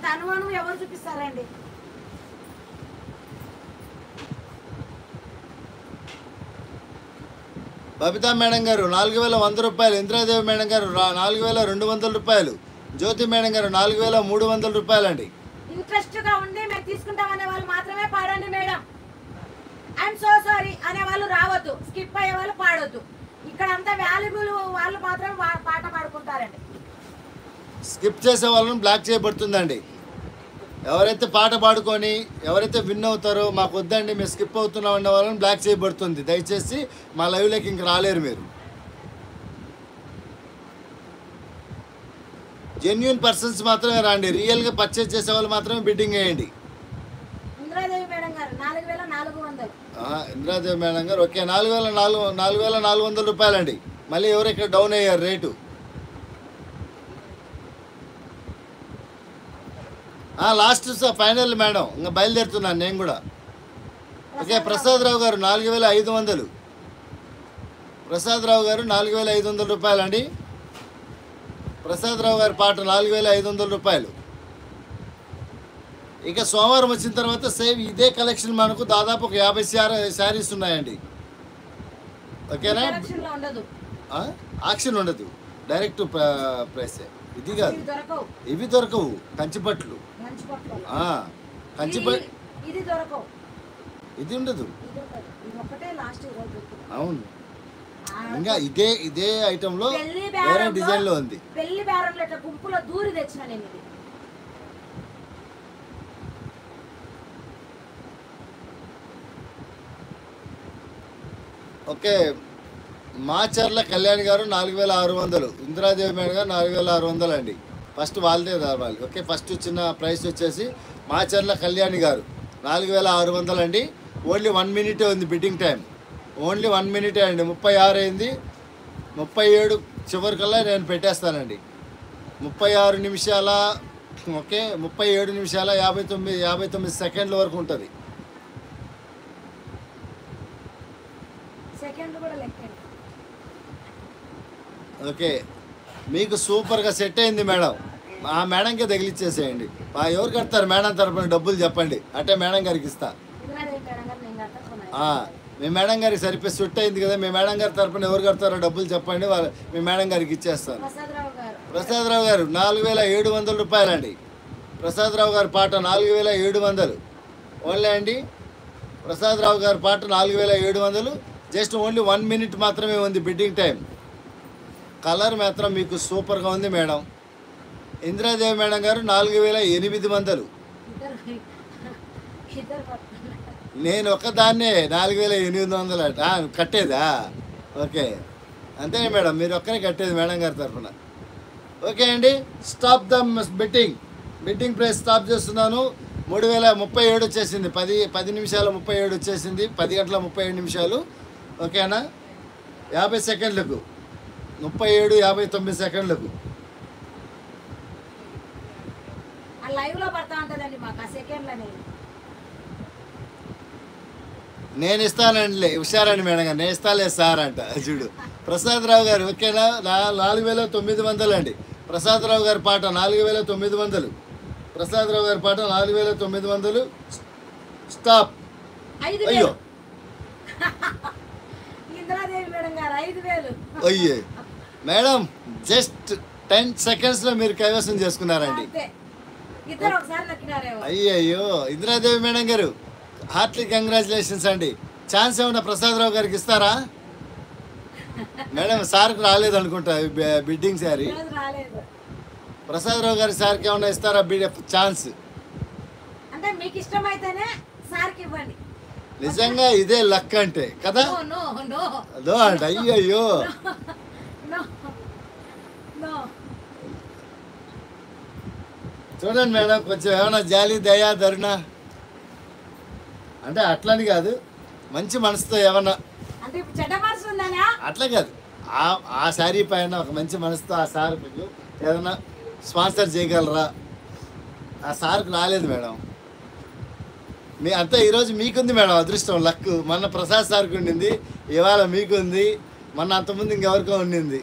అంత అనుమానం ఎవరు చూపిస్తారండి? బబితా మేడం గారు 4100 రూపాయలు, ఇంద్రాదేవి మేడం గారు 4200 రూపాయలు, జ్యోతి మేడం గారు 4300 రూపాయలు అండి. ఇంట్రెస్ట్ గా ఉండి మేము తీసుకుంటాం అనే వాళ్ళు మాత్రమే పాడండి మేడం. ఐఎమ్ సో సారీ అనే వాళ్ళు రావద్దు, స్కిప్ అయ్యే వాళ్ళు పాడొద్దు. ఇక్కడ అంతా వాల్యుబుల్ వాళ్ళు మాత్రం పాట పాడుకుంటారండి. స్కిప్ చేసే వాళ్ళని బ్లాక్ చేయబడుతుందండి. ఎవరైతే పాట పాడుకొని ఎవరైతే విన్ అవుతారో మాకు వద్దండి మేము స్కిప్ అవుతున్నాం అన్న వాళ్ళని బ్లాక్ చేయబడుతుంది. దయచేసి మా లైవ్లోకి ఇంక రాలేరు మీరు. జెన్యున్ పర్సన్స్ మాత్రమే రండి. రియల్గా పర్చేజ్ చేసే వాళ్ళు మాత్రమే బిడ్డింగ్ వేయండి. ఇంద్రాదేవి మేడం గారు 4400. ఇంద్రాదేవి మేడం గారు ఓకే 4400 రూపాయలండి. మళ్ళీ ఎవరు ఇక్కడ డౌన్ అయ్యారు రేటు. లాస్ట్ ఫైనల్ మేడం, ఇంకా బయలుదేరుతున్నాను నేను కూడా. ఓకే ప్రసాద్ రావు గారు 4500. ప్రసాద్ రావు గారు 4500 రూపాయలండి. ప్రసాద్ రావు గారి పాట 4500 రూపాయలు. ఇక సోమవారం వచ్చిన తర్వాత సేమ్ ఇదే కలెక్షన్ మనకు దాదాపు ఒక 50 శారీస్ ఉన్నాయండి. ఓకేనా? ఆక్షన్ ఉండదు, డైరెక్ట్ ప్రైసే. ఇది కాదు, ఇవి దొరకవు. కంచిపట్లు ఇది ఉండదు. అవును, ఇంకా ఇదే ఐటెంలో వేరే డిజైన్లో ఉంది. పెళ్లి బేరంలో ఇట్లా గుంపులో దూరి తెచ్చిన నేను ఇది. ఓకే మాచర్ల కళ్యాణ్ గారు 4600, ఇందిరాదేవి మేడం గారు 4600 అండి. ఫస్ట్ వాళ్ళదే రావాలి. ఓకే ఫస్ట్ చిన్న ప్రైస్ వచ్చేసి మాచర్ల కళ్యాణి గారు 4600 అండి. ఓన్లీ 1 మినిటే ఉంది బిడ్డింగ్ టైం. ఓన్లీ 1 మినిటే అండి. 36 అయింది. 37 చివరికల్లా నేను పెట్టేస్తానండి. 36 నిమిషాల ఓకే 37 నిమిషాల 59 సెకండ్ల వరకు ఉంటుంది. ఓకే మీకు సూపర్గా సెట్ అయింది మేడం. ఆ మేడంకే తగిలిచ్చేసేయండి. ఎవరు కడతారు మేడం తరపున డబ్బులు చెప్పండి, అంటే మేడం గారికి ఇస్తా. మీ మేడం గారికి సరిపోయి సెట్ అయింది కదా, మీ మేడం గారి తరపున ఎవరు కడతారో డబ్బులు చెప్పండి, మీ మేడం గారికి ఇచ్చేస్తాను. ప్రసాద్ రావు గారు 4700 రూపాయలండి. ప్రసాద్ రావు గారి పాట 4700 ఓన్లీ అండి. ప్రసాద్ రావు గారి పాట 4700. జస్ట్ ఓన్లీ 1 మినిట్ మాత్రమే ఉంది బిడ్డింగ్ టైం. కలర్ మాత్రం మీకు సూపర్గా ఉంది మేడం. ఇందిరాదేవి మేడం గారు 4800. నేను ఒక్కదాన్నే 4800 కట్టేదా? ఓకే అంతే మేడం, మీరు ఒక్కరే కట్టేది మేడం గారి తరఫున. ఓకే అండి, స్టాప్ ద బిట్టింగ్ ప్రైస్ స్టాప్ చేస్తున్నాను. 3037 వచ్చేసింది. 10 నిమిషాల 37 వచ్చేసింది. 10 గంటల 37 నిమిషాలు. ఓకేనా? 50 సెకండ్లకు 37 59 సెకండ్లకు నేను ఇస్తానండి. హుషారండి మేడం గారు, నేను ఇస్తాలే సార్ అంట. చూడు ప్రసాద్ రావు గారు ఓకేనా 4900 అండి. ప్రసాద్ రావు గారి పాట 4900. ప్రసాద్ రావు గారి పాట 4900. స్టాప్. అయ్యో అయ్యే మేడం, జస్ట్ 10 సెకండ్స్లో మీరు కైవసం చేసుకున్నారండి. అయ్యయ్యో ఇందిరాదేవి మేడం గారు హార్ట్లీ కంగ్రాచులేషన్స్ అండి. ఛాన్స్ ఏమన్నా ప్రసాద్ రావు గారికి ఇస్తారా మేడం? సార్కి రాలేదు అనుకుంటా బిడ్డింగ్ సారీ. ప్రసాద్ రావు గారి సార్కి ఏమన్నా ఇస్తారా ఛాన్స్? నిజంగా ఇదే లక్ అంటే కదా. అదో అంట. అయ్యయ్యో చూడండి మేడం, కొంచెం ఏమైనా జాలి దయా ధరుణ అంటే అట్లని కాదు, మంచి మనసుతో ఏమన్నా అట్లా కాదు, ఆ శారీ పైన ఒక మంచి మనసుతో ఆ సార్ ఏదైనా స్పాన్సర్ చేయగలరా? ఆ సార్కి రాలేదు మేడం. అంతా ఈరోజు మీకుంది మేడం అదృష్టం, లక్. మొన్న ప్రసాద్ సార్కి ఉండింది, ఇవాళ మీకుంది, మొన్న అంతకుముందు ఇంకెవరికో ఉండింది.